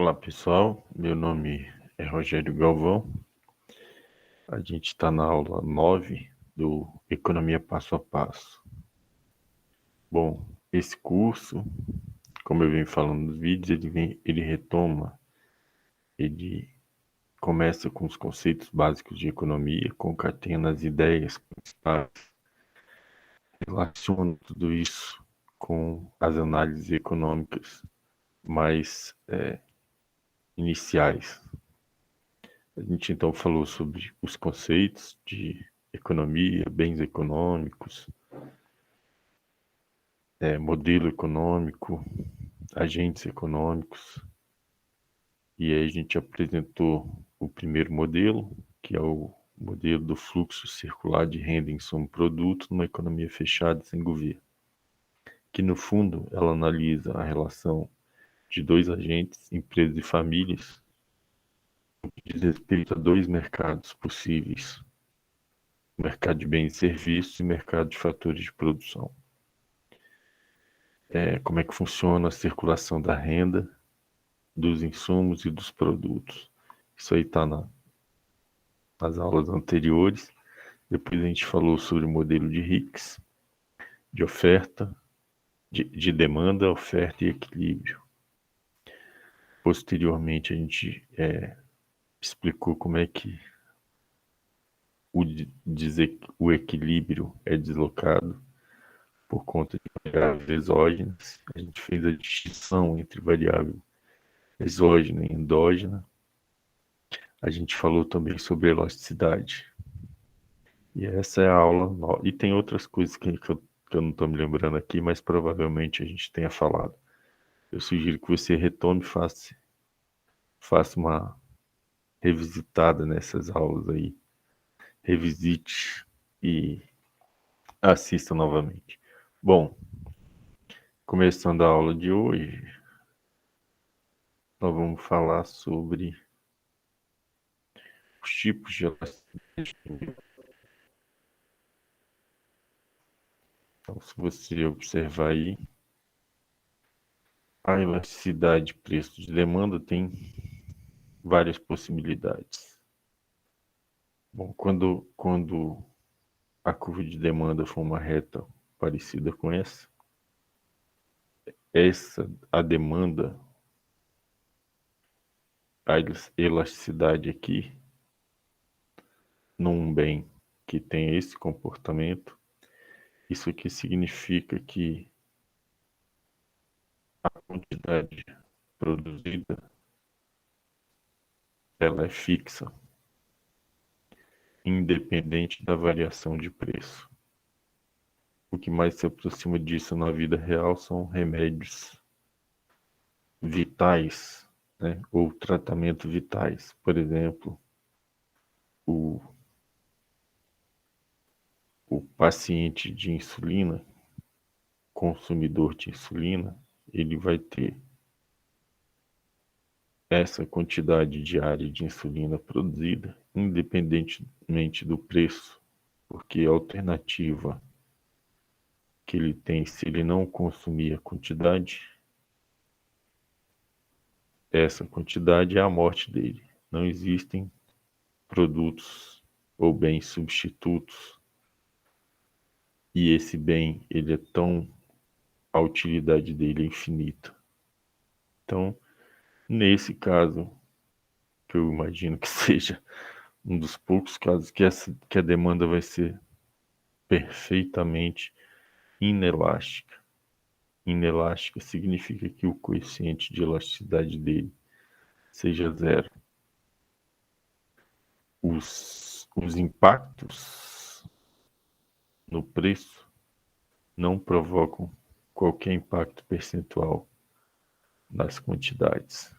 Olá pessoal, meu nome é Rogério Galvão. A gente está na aula 9 do Economia Passo a Passo. Bom, esse curso, como eu venho falando nos vídeos, ele começa com os conceitos básicos de economia, concatena as ideias principais, relaciona tudo isso com as análises econômicas mais iniciais. A gente então falou sobre os conceitos de economia, bens econômicos, modelo econômico, agentes econômicos, e aí a gente apresentou o primeiro modelo, que é o modelo do fluxo circular de renda, insumo, produto numa economia fechada sem governo, que no fundo ela analisa a relação de dois agentes, empresas e famílias, que diz respeito a dois mercados possíveis: mercado de bens e serviços e mercado de fatores de produção. Como é que funciona a circulação da renda, dos insumos e dos produtos. Isso aí está nas aulas anteriores. Depois a gente falou sobre o modelo de Hicks, de oferta, de demanda, oferta e equilíbrio. Posteriormente a gente explicou como é que o equilíbrio é deslocado por conta de variáveis exógenas. A gente fez a distinção entre variável exógena e endógena. A gente falou também sobre elasticidade. E essa é a aula 9. E tem outras coisas que eu não estou me lembrando aqui, mas provavelmente a gente tenha falado. Eu sugiro que você retome e faça uma revisitada nessas aulas aí. Revisite e assista novamente. Bom, começando a aula de hoje, nós vamos falar sobre os tipos de elasticidade. Então, se você observar aí, a elasticidade preço de demanda tem várias possibilidades. Bom, quando a curva de demanda for uma reta parecida com a demanda, a elasticidade aqui, num bem que tem esse comportamento, isso aqui significa que a quantidade produzida, ela é fixa, independente da variação de preço. O que mais se aproxima disso na vida real são remédios vitais, né, ou tratamentos vitais. Por exemplo, o, o paciente de insulina, consumidor de insulina, ele vai ter essa quantidade diária de insulina produzida, independentemente do preço, porque a alternativa que ele tem, se ele não consumir a quantidade, essa quantidade é a morte dele. Não existem produtos ou bens substitutos, e esse bem, ele é tão, a utilidade dele é infinita. Então, nesse caso, que eu imagino que seja um dos poucos casos que a demanda vai ser perfeitamente inelástica. Inelástica significa que o coeficiente de elasticidade dele seja zero. Os impactos no preço não provocam qualquer impacto percentual nas quantidades.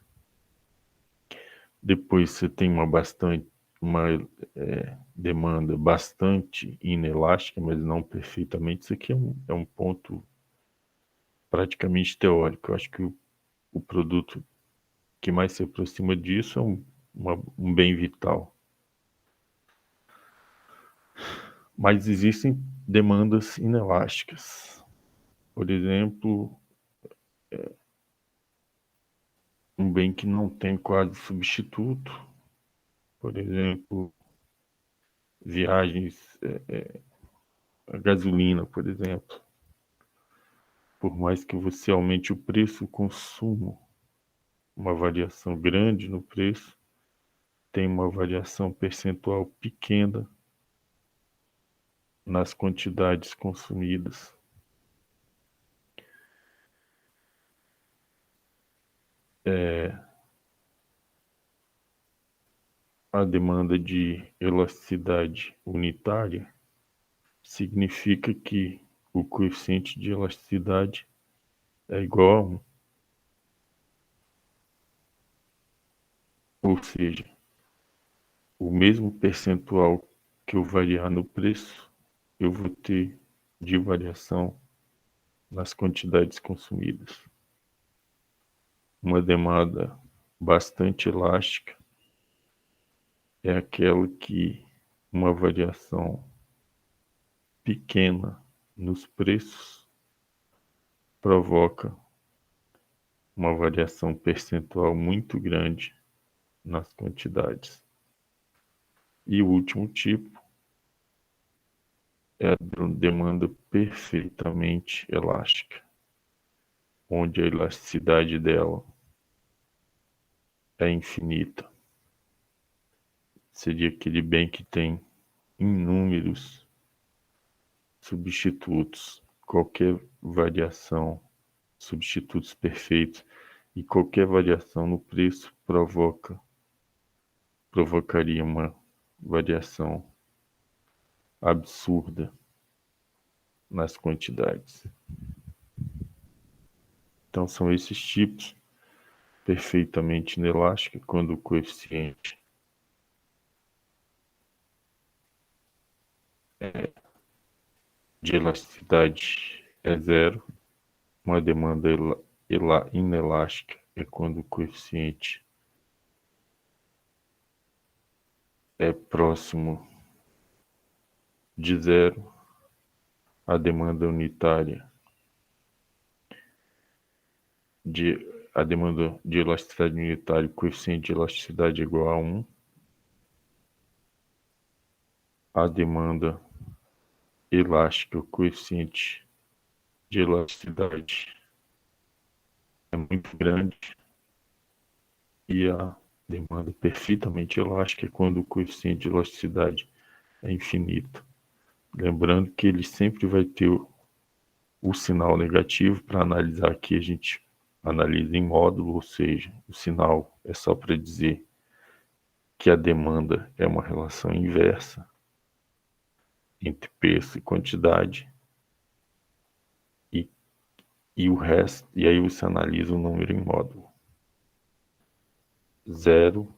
Depois você tem uma demanda bastante inelástica, mas não perfeitamente. Isso aqui é um ponto praticamente teórico. Eu acho que o produto que mais se aproxima disso é um bem vital. Mas existem demandas inelásticas. Por exemplo, um bem que não tem quase substituto, por exemplo, viagens, a gasolina, por exemplo. Por mais que você aumente o preço, o consumo, uma variação grande no preço, tem uma variação percentual pequena nas quantidades consumidas. A demanda de elasticidade unitária significa que o coeficiente de elasticidade é igual a 1. Ou seja, o mesmo percentual que eu variar no preço, eu vou ter de variação nas quantidades consumidas. Uma demanda bastante elástica é aquela que uma variação pequena nos preços provoca uma variação percentual muito grande nas quantidades. E o último tipo é a demanda perfeitamente elástica, onde a elasticidade dela é infinita. Seria aquele bem que tem inúmeros substitutos, qualquer variação, substitutos perfeitos, e qualquer variação no preço provocaria uma variação absurda nas quantidades. Então são esses tipos, perfeitamente inelástica, quando o coeficiente de elasticidade é zero. Uma demanda inelástica é quando o coeficiente é próximo de zero. A demanda unitária a demanda de elasticidade unitária, o coeficiente de elasticidade é igual a 1. A demanda elástica, o coeficiente de elasticidade é muito grande, e a demanda perfeitamente elástica é quando o coeficiente de elasticidade é infinito. Lembrando que ele sempre vai ter o sinal negativo. Para analisar aqui, a gente analisa em módulo, ou seja, o sinal é só para dizer que a demanda é uma relação inversa entre preço e quantidade, e, e o resto, e aí você analisa o número em módulo. 0,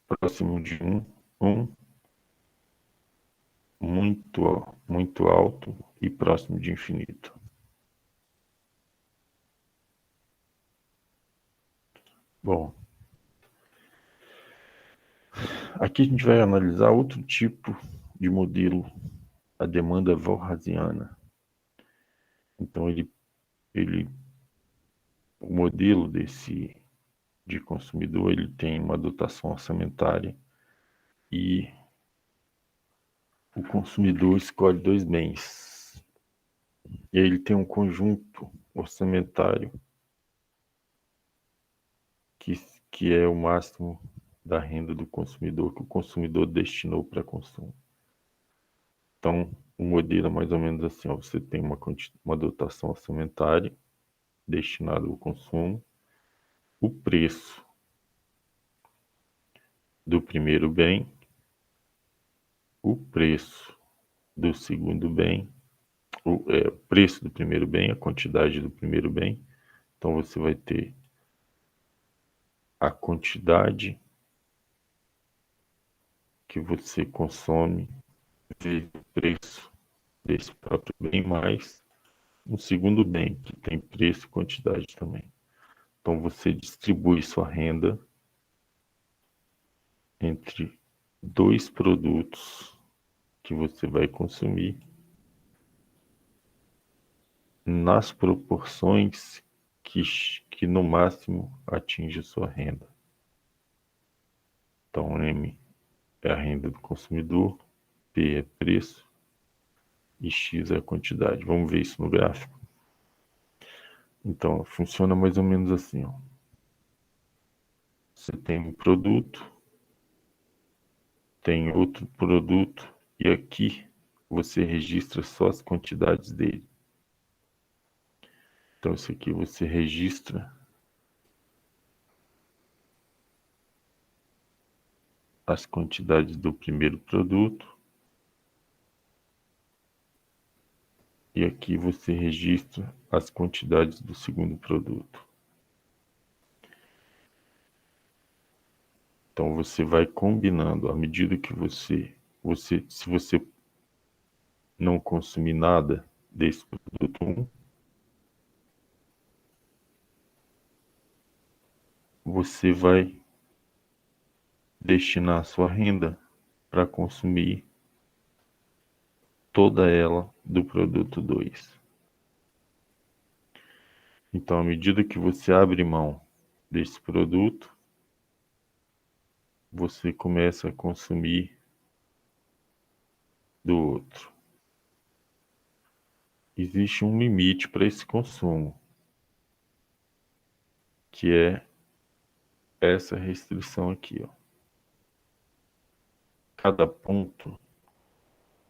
próximo de 1, 1, muito alto e próximo de infinito. Bom, aqui a gente vai analisar outro tipo de modelo, a demanda walrasiana. Então o modelo de consumidor, ele tem uma dotação orçamentária e o consumidor escolhe dois bens. E aí ele tem um conjunto orçamentário que é o máximo da renda do consumidor, que o consumidor destinou para consumo. Então, o modelo é mais ou menos assim, ó, você tem uma dotação orçamentária destinada ao consumo, o preço do primeiro bem, o preço do segundo bem, o preço do primeiro bem, a quantidade do primeiro bem. Então você vai ter a quantidade que você consome vezes o preço desse próprio bem, mais um segundo bem que tem preço e quantidade também. Então você distribui sua renda entre dois produtos que você vai consumir nas proporções que no máximo atinge a sua renda. Então, M é a renda do consumidor, P é preço e X é a quantidade. Vamos ver isso no gráfico. Então, funciona mais ou menos assim, ó. Você tem um produto, tem outro produto e aqui você registra só as quantidades dele. Então, isso aqui você registra as quantidades do primeiro produto e aqui você registra as quantidades do segundo produto. Então você vai combinando à medida que se você não consumir nada desse produto 1, você vai destinar a sua renda para consumir toda ela do produto 2. Então, à medida que você abre mão desse produto, você começa a consumir do outro. Existe um limite para esse consumo, que é essa restrição aqui, ó. Cada ponto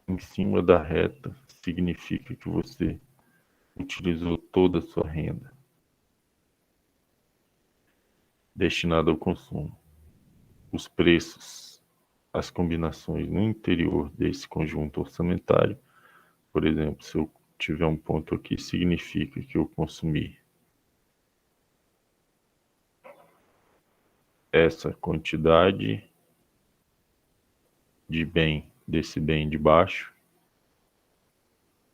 em cima da reta significa que você utilizou toda a sua renda destinada ao consumo. Os preços, as combinações no interior desse conjunto orçamentário, por exemplo, se eu tiver um ponto aqui, significa que eu consumi essa quantidade de bem, desse bem de baixo,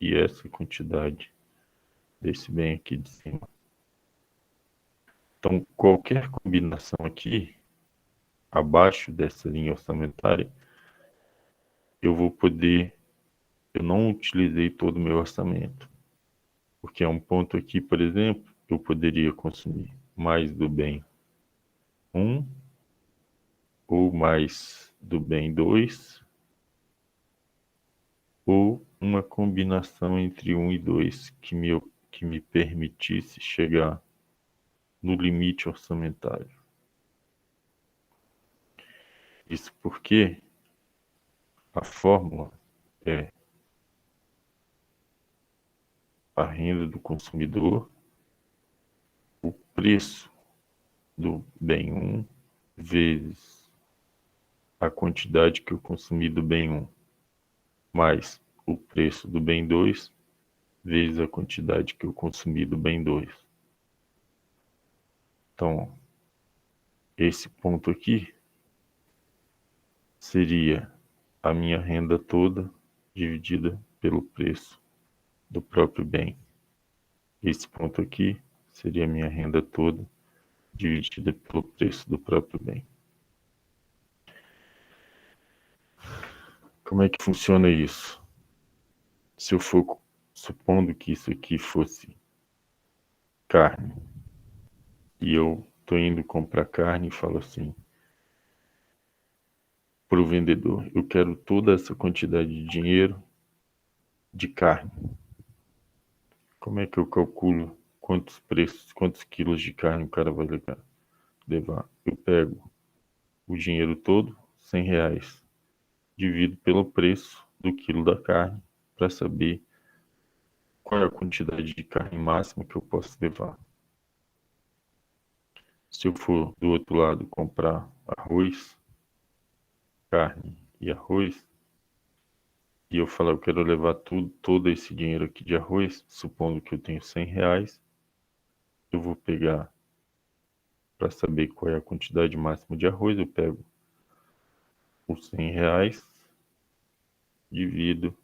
e essa quantidade desse bem aqui de cima. Então, qualquer combinação aqui, abaixo dessa linha orçamentária, eu não utilizei todo o meu orçamento. Porque é um ponto aqui, por exemplo, eu poderia consumir mais do bem 1 ou mais do bem 2 ou uma combinação entre 1 e 2 que me permitisse chegar no limite orçamentário. Isso porque a fórmula é a renda do consumidor, o preço do bem 1 vezes a quantidade que eu consumi do bem 1, mais o preço do bem 2 vezes a quantidade que eu consumi do bem 2. Então, esse ponto aqui seria a minha renda toda dividida pelo preço do próprio bem. Esse ponto aqui seria a minha renda toda dividida pelo preço do próprio bem. Como é que funciona isso? Se eu for supondo que isso aqui fosse carne, e eu estou indo comprar carne e falo assim para o vendedor, eu quero toda essa quantidade de dinheiro de carne. Como é que eu calculo quantos quilos de carne o cara vai levar? Eu pego o dinheiro todo, R$ 100, divido pelo preço do quilo da carne para saber qual é a quantidade de carne máxima que eu posso levar. Se eu for do outro lado comprar arroz, carne e arroz, e eu falar eu quero levar todo esse dinheiro aqui de arroz, supondo que eu tenho R$ 100, eu vou pegar, para saber qual é a quantidade máxima de arroz, eu pego os R$ 100, divido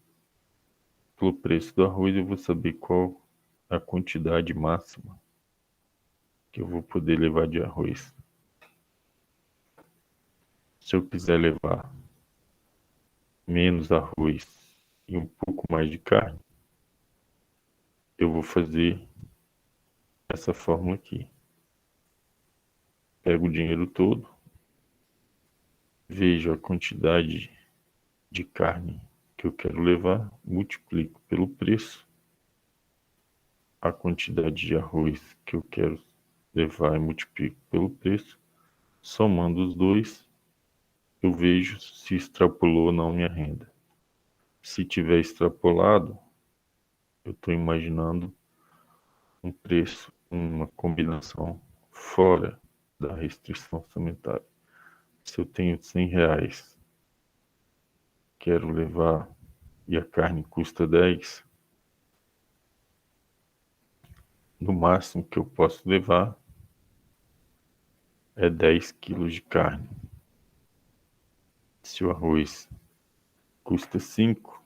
pelo preço do arroz, eu vou saber qual a quantidade máxima que eu vou poder levar de arroz. Se eu quiser levar menos arroz e um pouco mais de carne, eu vou fazer essa fórmula aqui. Pego o dinheiro todo, vejo a quantidade de carne que eu quero levar, multiplico pelo preço, a quantidade de arroz que eu quero levar e multiplico pelo preço, somando os dois, eu vejo se extrapolou ou não minha renda. Se tiver extrapolado, eu estou imaginando um preço, uma combinação fora da restrição orçamentária. Se eu tenho R$ 100, quero levar e a carne custa 10, no máximo que eu posso levar é 10 quilos de carne. Se o arroz custa 5,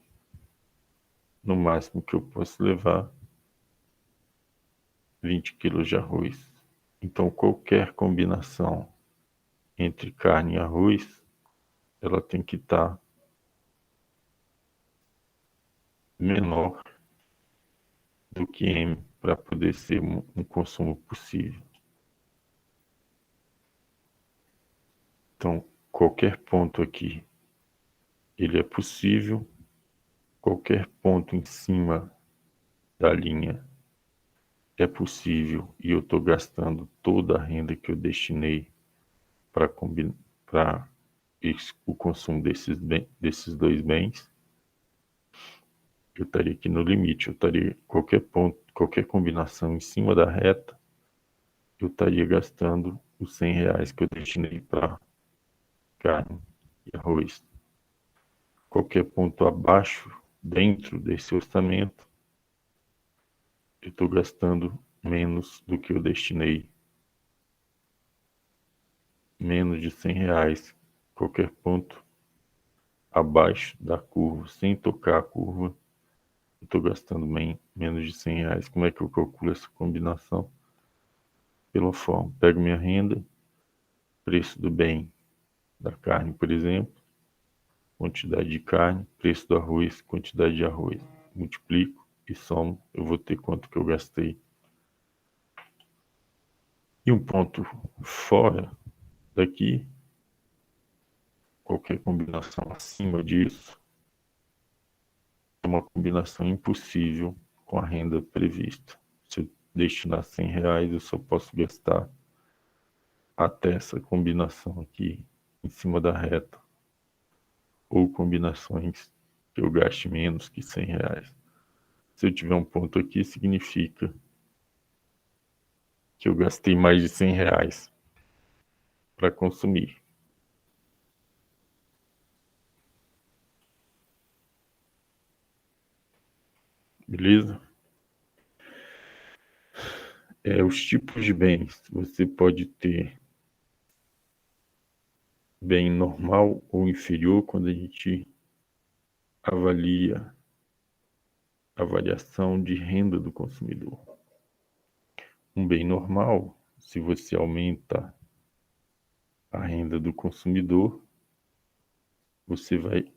no máximo que eu posso levar 20 quilos de arroz. Então qualquer combinação entre carne e arroz, ela tem que estar menor do que M para poder ser um consumo possível. Então, qualquer ponto aqui, ele é possível, qualquer ponto em cima da linha é possível e eu estou gastando toda a renda que eu destinei para o consumo desses dois bens, eu estaria aqui no limite, eu estaria qualquer ponto, qualquer combinação em cima da reta, eu estaria gastando os R$ 100 que eu destinei para carne e arroz. Qualquer ponto abaixo, dentro desse orçamento, eu estou gastando menos do que eu destinei, menos de R$ 100. Qualquer ponto abaixo da curva, sem tocar a curva, eu estou gastando menos de R$ 100. Como é que eu calculo essa combinação? Pela forma, pego minha renda, preço do bem da carne, por exemplo, quantidade de carne, preço do arroz, quantidade de arroz. Multiplico e somo, eu vou ter quanto que eu gastei. E um ponto fora daqui, qualquer combinação acima disso, é uma combinação impossível com a renda prevista. Se eu destinar R$ 100, eu só posso gastar até essa combinação aqui em cima da reta, ou combinações que eu gaste menos que R$ 100. Se eu tiver um ponto aqui, significa que eu gastei mais de R$ 100 para consumir. Beleza? Os tipos de bens. Você pode ter bem normal ou inferior quando a gente avalia a variação de renda do consumidor. Um bem normal, se você aumenta a renda do consumidor, você vai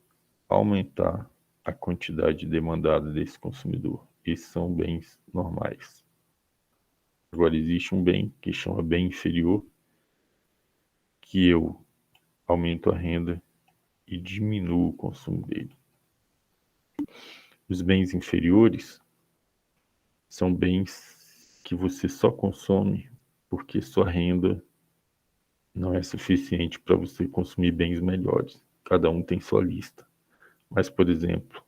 aumentar a quantidade demandada desse consumidor. Esses são bens normais. Agora, existe um bem que chama bem inferior, que eu aumento a renda e diminuo o consumo dele. Os bens inferiores são bens que você só consome porque sua renda não é suficiente para você consumir bens melhores. Cada um tem sua lista. Mas, por exemplo,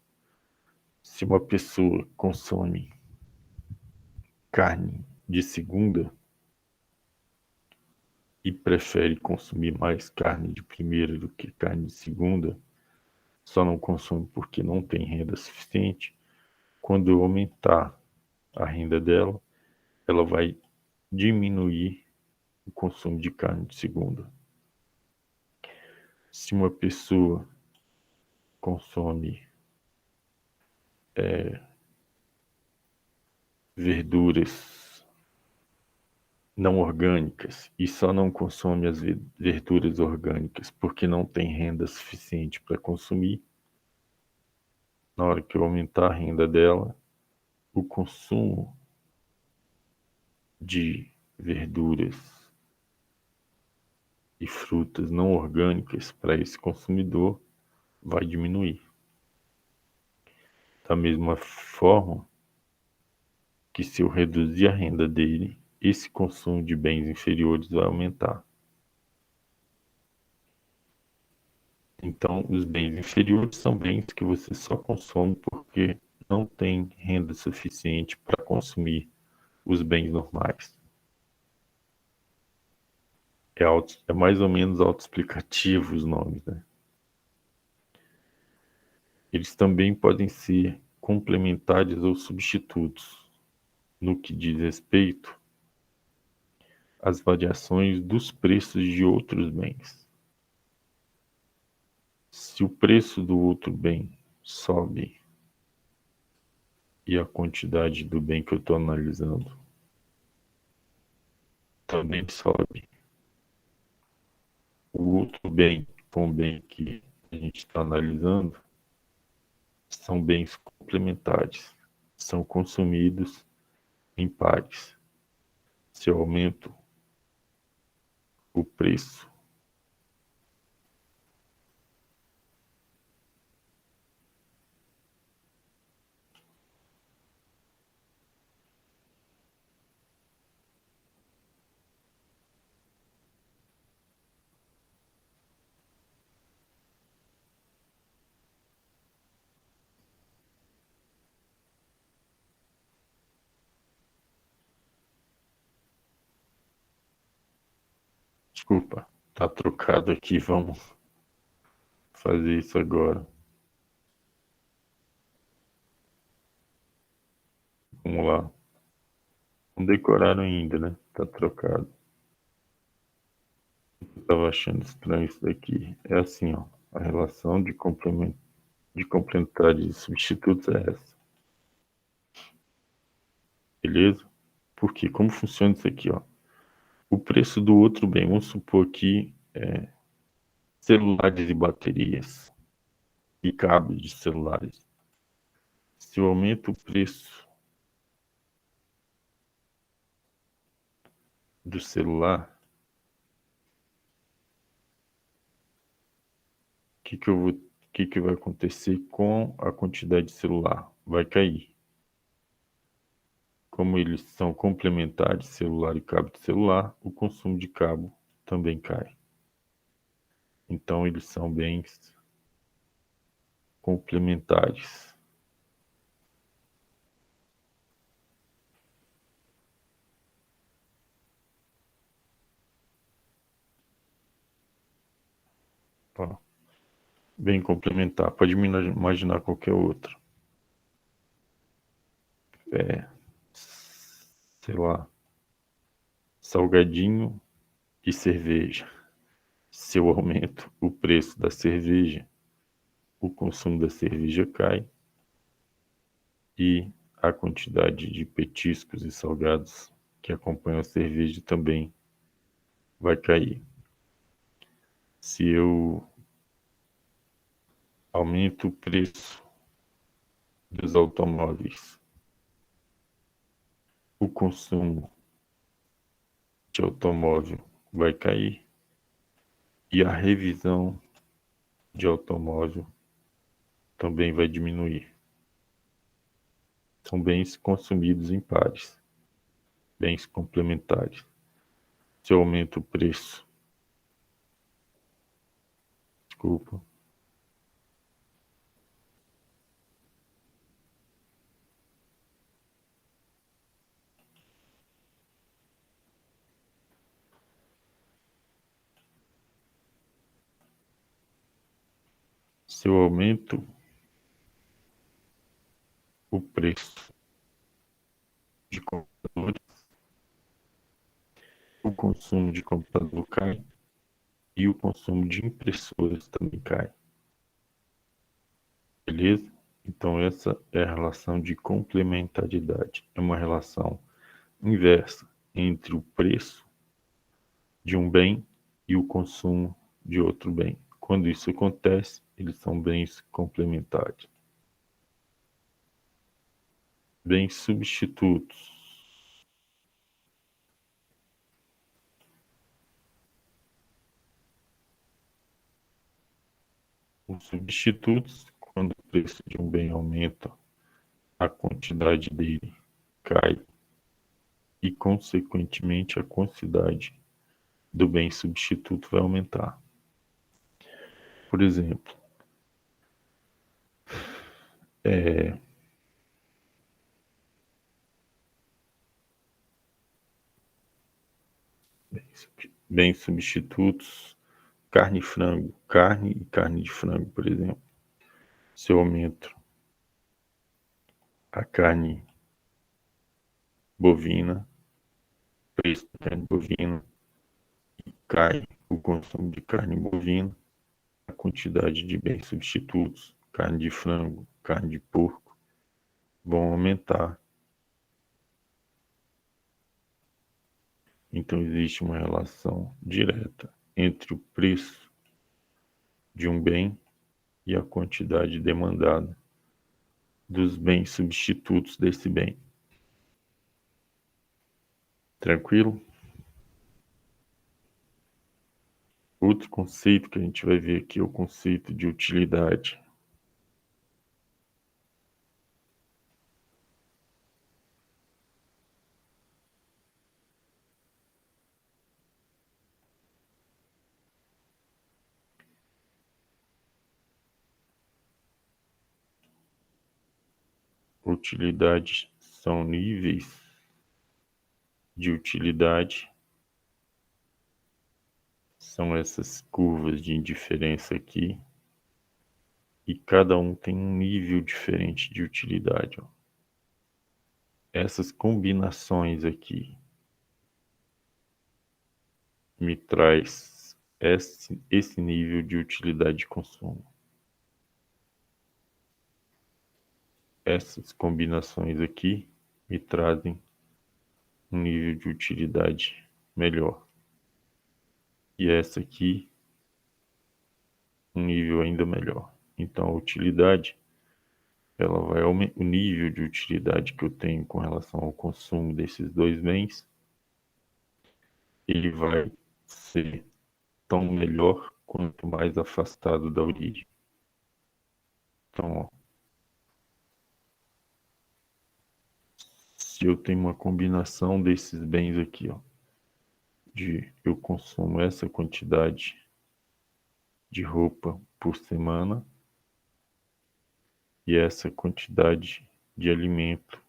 se uma pessoa consome carne de segunda e prefere consumir mais carne de primeira do que carne de segunda, só não consome porque não tem renda suficiente, quando eu aumentar a renda dela, ela vai diminuir o consumo de carne de segunda. Se uma pessoa consome verduras não orgânicas e só não consome as verduras orgânicas porque não tem renda suficiente para consumir, na hora que eu aumentar a renda dela, o consumo de verduras e frutas não orgânicas para esse consumidor vai diminuir. Da mesma forma que se eu reduzir a renda dele, esse consumo de bens inferiores vai aumentar. Então, os bens inferiores são bens que você só consome porque não tem renda suficiente para consumir os bens normais. É mais ou menos autoexplicativo os nomes, né? Eles também podem ser complementares ou substitutos no que diz respeito às variações dos preços de outros bens. Se o preço do outro bem sobe e a quantidade do bem que eu estou analisando também sobe, o outro bem com o bem que a gente está analisando são bens complementares, são consumidos em pares. Se eu aumento o preço, desculpa, tá trocado aqui, vamos fazer isso agora. Vamos lá. Não decoraram ainda, né? Tá trocado. Eu tava achando estranho isso daqui. É assim, ó. A relação de complementares e substitutos é essa. Beleza? Porque como funciona isso aqui, ó? O preço do outro bem, vamos supor que celulares e baterias e cabos de celulares. Se eu aumento o preço do celular, que vai acontecer com a quantidade de celular? Vai cair. Como eles são complementares, celular e cabo de celular, o consumo de cabo também cai. Então, eles são bens complementares. Ó, bem complementar. Pode imaginar qualquer outro. Sei lá, salgadinho e cerveja. Se eu aumento o preço da cerveja, o consumo da cerveja cai e a quantidade de petiscos e salgados que acompanham a cerveja também vai cair. Se eu aumento o preço dos automóveis, o consumo de automóvel vai cair e a revisão de automóvel também vai diminuir. São bens consumidos em pares, bens complementares. Se eu aumento o preço, desculpa, se eu aumento o preço de computadores, o consumo de computador cai e o consumo de impressoras também cai. Beleza? Então essa é a relação de complementaridade. É uma relação inversa entre o preço de um bem e o consumo de outro bem. Quando isso acontece, eles são bens complementares. Bens substitutos. Os substitutos, quando o preço de um bem aumenta, a quantidade dele cai e, consequentemente, a quantidade do bem substituto vai aumentar. Por exemplo, bens substitutos, carne e frango, carne e carne de frango, por exemplo. Se eu aumento a carne bovina, preço da carne bovina, cai o consumo de carne bovina, a quantidade de bens substitutos, carne de frango, carne de porco, vão aumentar. Então existe uma relação direta entre o preço de um bem e a quantidade demandada dos bens substitutos desse bem. Tranquilo? Outro conceito que a gente vai ver aqui é o conceito de utilidade. Utilidades são níveis de utilidade, são essas curvas de indiferença aqui, e cada um tem um nível diferente de utilidade. Ó. Essas combinações aqui me traz esse nível de utilidade de consumo. Essas combinações aqui me trazem um nível de utilidade melhor. E essa aqui, um nível ainda melhor. Então, a utilidade, ela vai aumentar o nível de utilidade que eu tenho com relação ao consumo desses dois bens, ele vai ser tão melhor quanto mais afastado da origem. Então, ó, se eu tenho uma combinação desses bens aqui, ó, de eu consumo essa quantidade de roupa por semana e essa quantidade de alimento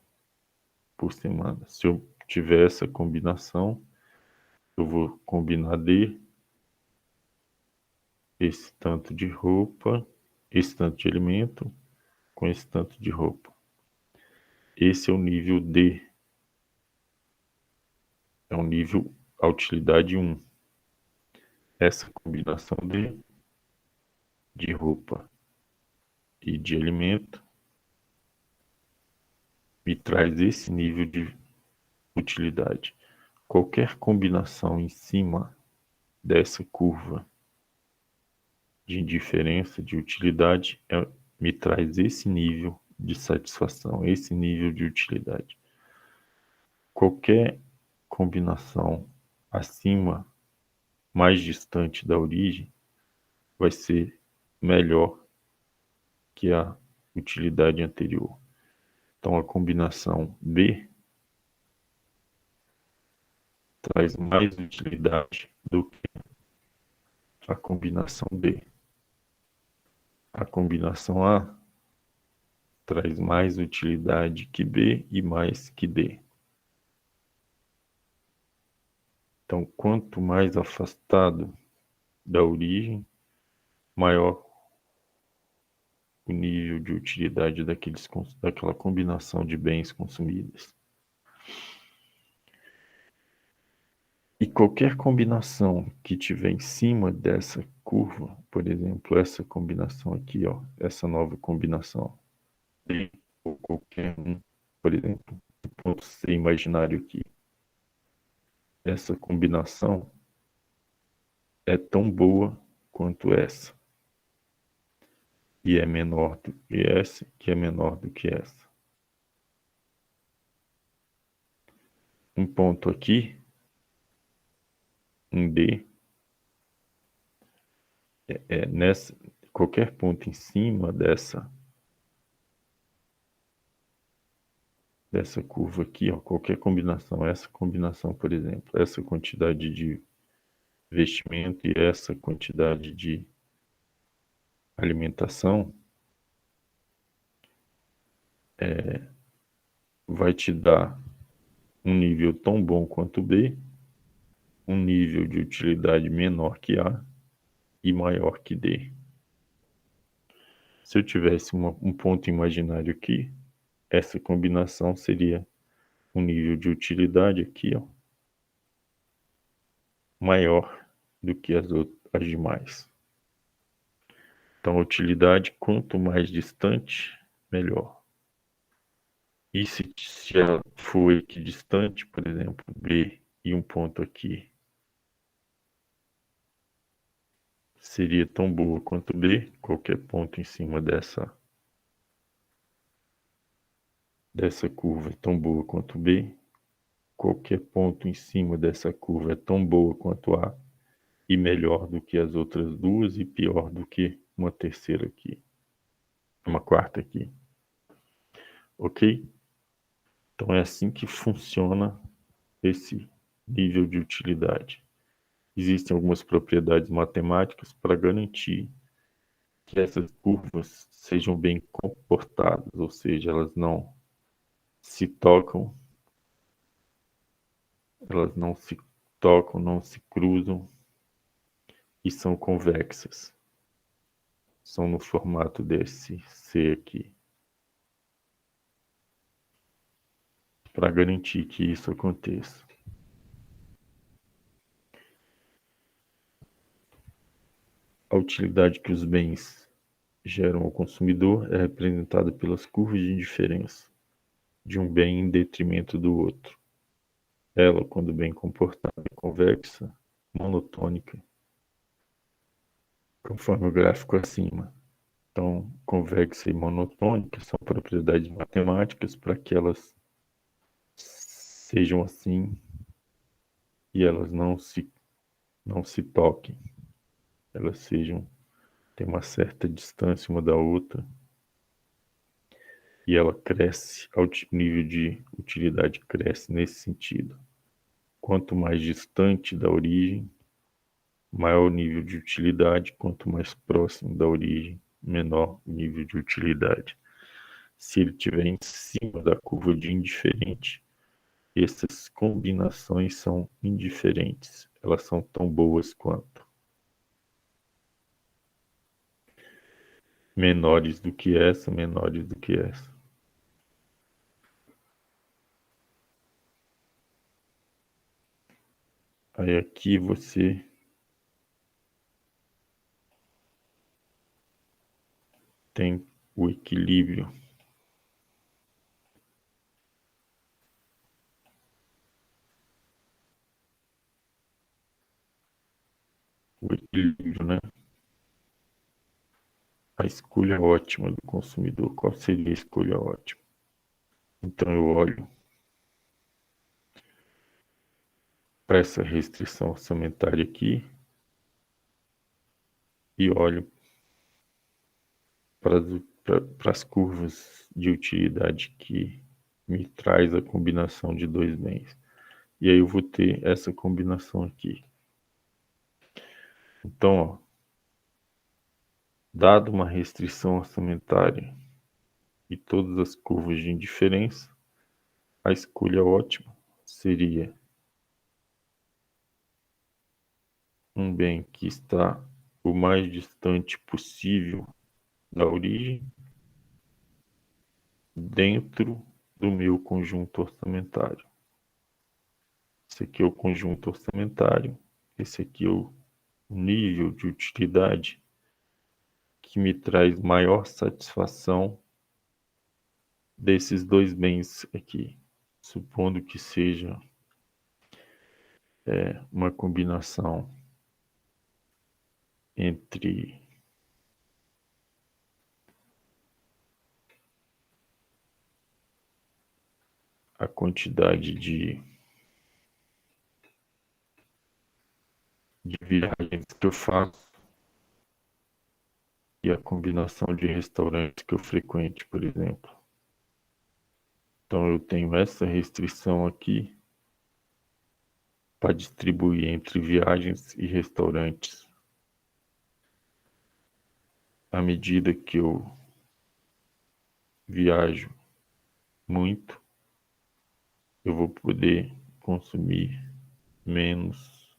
por semana. Se eu tiver essa combinação, eu vou combinar esse tanto de roupa, esse tanto de alimento com esse tanto de roupa. Esse é o nível D. É o nível, a utilidade 1. Essa combinação de roupa e de alimento me traz esse nível de utilidade. Qualquer combinação em cima dessa curva de indiferença, de utilidade, me traz esse nível de satisfação, esse nível de utilidade. Qualquer combinação acima, mais distante da origem, vai ser melhor que a utilidade anterior. Então, a combinação B traz mais utilidade do que a combinação D. A combinação A traz mais utilidade que B e mais que D. Então, quanto mais afastado da origem, maior o nível de utilidade daquela combinação de bens consumidos. E qualquer combinação que tiver em cima dessa curva, por exemplo, essa combinação aqui, ó, essa nova combinação, ou qualquer um, por exemplo, o ponto C imaginário aqui, essa combinação é tão boa quanto essa. E é menor do que essa, que é menor do que essa. Um ponto aqui, um D, qualquer ponto em cima dessa curva aqui, ó, qualquer combinação, essa combinação, por exemplo, essa quantidade de vestimento e essa quantidade de alimentação, vai te dar um nível tão bom quanto B, um nível de utilidade menor que A e maior que D. Se eu tivesse um ponto imaginário aqui, essa combinação seria um nível de utilidade aqui, ó, maior do que as demais. Então, a utilidade, quanto mais distante, melhor. E se ela for equidistante, por exemplo, B e um ponto aqui, seria tão boa quanto B, qualquer ponto em cima dessa curva é tão boa quanto B, qualquer ponto em cima dessa curva é tão boa quanto A, e melhor do que as outras duas e pior do que uma terceira aqui, uma quarta aqui. Ok? Então é assim que funciona esse nível de utilidade. Existem algumas propriedades matemáticas para garantir que essas curvas sejam bem comportadas, ou seja, elas não se tocam, não se cruzam e são convexas. São no formato desse C aqui. Para garantir que isso aconteça. A utilidade que os bens geram ao consumidor é representada pelas curvas de indiferença de um bem em detrimento do outro. Ela, quando bem comportada, é convexa, monotônica, conforme o gráfico acima. Então, convexa e monotônica são propriedades matemáticas para que elas sejam assim e elas não se toquem. Elas têm uma certa distância uma da outra e ela cresce, ao nível de utilidade cresce nesse sentido. Quanto mais distante da origem, maior o nível de utilidade, quanto mais próximo da origem, menor o nível de utilidade. Se ele estiver em cima da curva de indiferente, essas combinações são indiferentes, elas são tão boas quanto. Menores do que essa, menores do que essa. Aí aqui você tem o equilíbrio. O equilíbrio, né? A escolha ótima do consumidor. Qual seria a escolha ótima? Então eu olho para essa restrição orçamentária aqui e olho para as curvas de utilidade que me traz a combinação de dois bens. E aí eu vou ter essa combinação aqui. Então, ó, dado uma restrição orçamentária e todas as curvas de indiferença, a escolha ótima seria um bem que está o mais distante possível da origem dentro do meu conjunto orçamentário. Esse aqui é o conjunto orçamentário, esse aqui é o nível de utilidade que me traz maior satisfação desses dois bens aqui, supondo que seja uma combinação entre a quantidade de viagens que eu faço e a combinação de restaurantes que eu frequente, por exemplo. Então eu tenho essa restrição aqui para distribuir entre viagens e restaurantes. À medida que eu viajo muito, eu vou poder consumir menos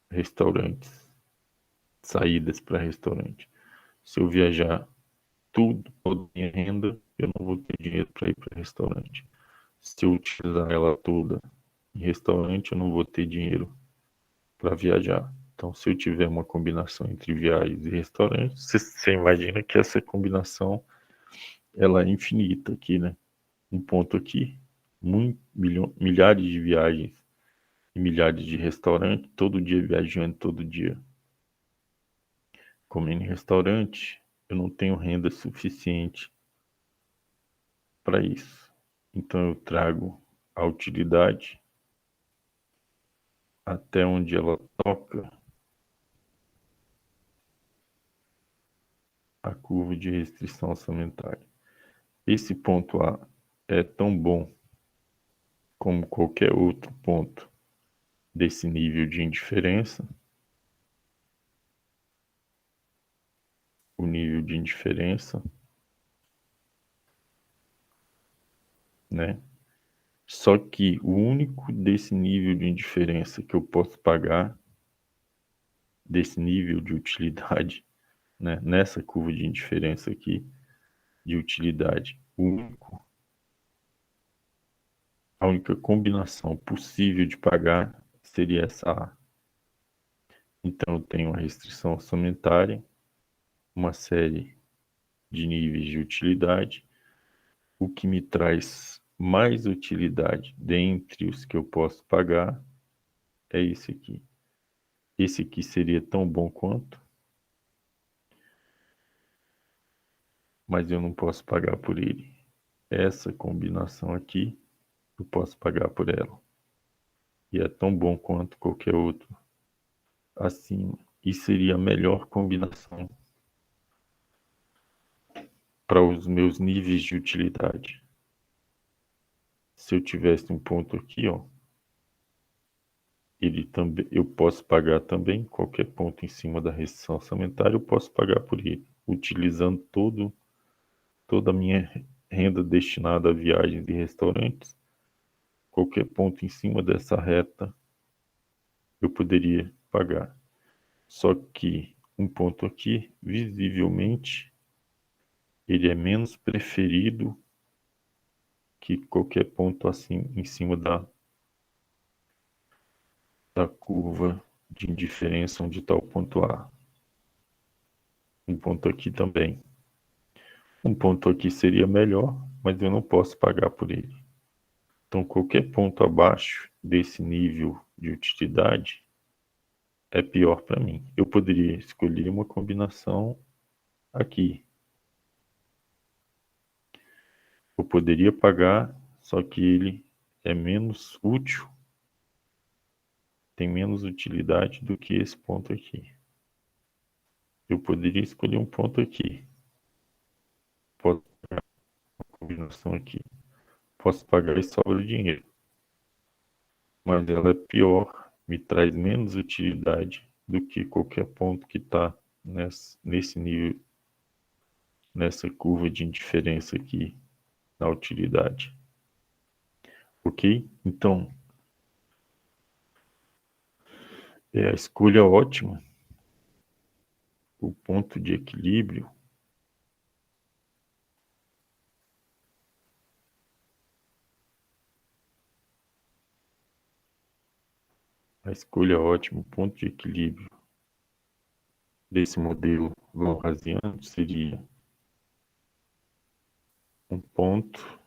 restaurantes, saídas para restaurante. Se eu viajar toda a minha renda, eu não vou ter dinheiro para ir para restaurante. Se eu utilizar ela toda em restaurante, eu não vou ter dinheiro para viajar. Então, se eu tiver uma combinação entre viagens e restaurantes, você imagina que essa combinação ela é infinita aqui, né? Um ponto aqui, milhares de viagens e milhares de restaurantes, todo dia viajando, todo dia comendo em restaurante, eu não tenho renda suficiente para isso. Então eu trago a utilidade até onde ela toca a curva de restrição orçamentária. Esse ponto A é tão bom como qualquer outro ponto desse nível de indiferença. O nível de indiferença, né? Só que o único desse nível de indiferença que eu posso pagar, desse nível de utilidade, né? Nessa curva de indiferença aqui, de utilidade, a única combinação possível de pagar seria essa A. Então eu tenho uma restrição orçamentária, uma série de níveis de utilidade, o que me traz mais utilidade dentre os que eu posso pagar é esse aqui. Esse aqui seria tão bom quanto, mas eu não posso pagar por ele. Essa combinação aqui, eu posso pagar por ela. E é tão bom quanto qualquer outro acima. E seria a melhor combinação para os meus níveis de utilidade. Se eu tivesse um ponto aqui, ó, ele também, eu posso pagar também qualquer ponto em cima da restrição orçamentária, eu posso pagar por ele, utilizando toda a minha renda destinada a viagens e restaurantes. Qualquer ponto em cima dessa reta eu poderia pagar. Só que um ponto aqui, visivelmente, ele é menos preferido que qualquer ponto assim em cima da curva de indiferença onde está o ponto A. Um ponto aqui também. Um ponto aqui seria melhor, mas eu não posso pagar por ele. Então, qualquer ponto abaixo desse nível de utilidade é pior para mim. Eu poderia escolher uma combinação aqui. Eu poderia pagar, só que ele é menos útil, tem menos utilidade do que esse ponto aqui. Eu poderia escolher um ponto aqui. Posso pagar uma combinação aqui. Posso pagar e sobra o dinheiro. Mas ela é pior, me traz menos utilidade do que qualquer ponto que está nesse nível, nessa curva de indiferença aqui na utilidade. Ok? Então, é a escolha ótima, o ponto de equilíbrio, a escolha ótima, o ponto de equilíbrio desse modelo Valrasiano seria um ponto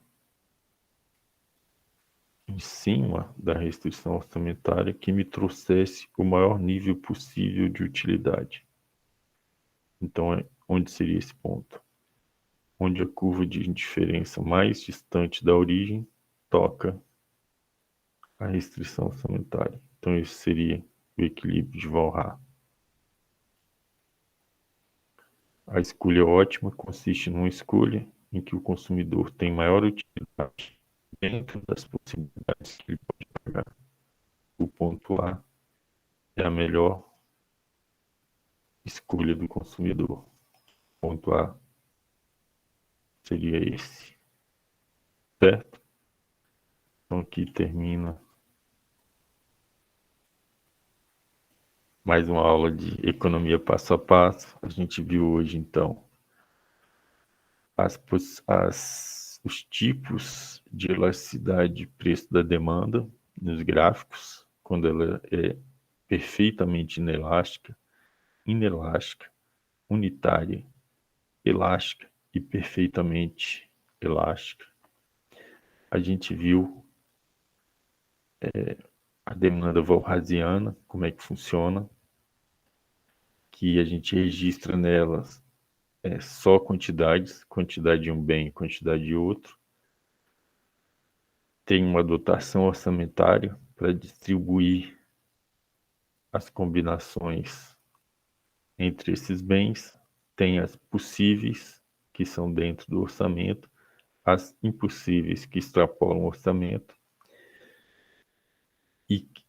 em cima da restrição orçamentária que me trouxesse o maior nível possível de utilidade. Então, onde seria esse ponto? Onde a curva de indiferença mais distante da origem toca a restrição orçamentária. Então, esse seria o equilíbrio de Walras. A escolha ótima consiste numa escolha em que o consumidor tem maior utilidade dentro das possibilidades que ele pode pagar. O ponto A é a melhor escolha do consumidor. Ponto A seria esse, certo? Então aqui termina mais uma aula de economia passo a passo. A gente viu hoje então os tipos de elasticidade de preço da demanda nos gráficos, quando ela é perfeitamente inelástica, unitária, elástica e perfeitamente elástica. A gente viu a demanda walrasiana, como é que funciona, que a gente registra nelas só quantidades, quantidade de um bem e quantidade de outro. Tem uma dotação orçamentária para distribuir as combinações entre esses bens, tem as possíveis, que são dentro do orçamento, as impossíveis, que extrapolam o orçamento,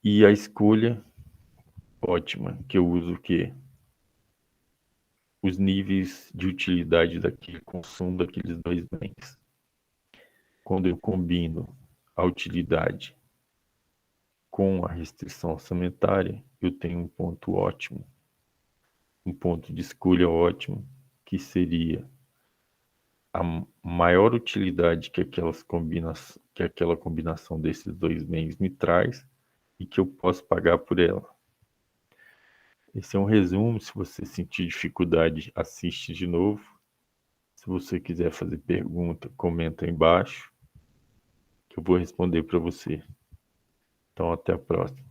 e a escolha ótima, que eu uso o quê? Os níveis de utilidade daquele consumo daqueles dois bens. Quando eu combino a utilidade com a restrição orçamentária, eu tenho um ponto ótimo, um ponto de escolha ótimo, que seria a maior utilidade que aquela combinação desses dois bens me traz e que eu posso pagar por ela. Esse é um resumo. Se você sentir dificuldade, assiste de novo. Se você quiser fazer pergunta, comenta aí embaixo, que eu vou responder para você. Então, até a próxima.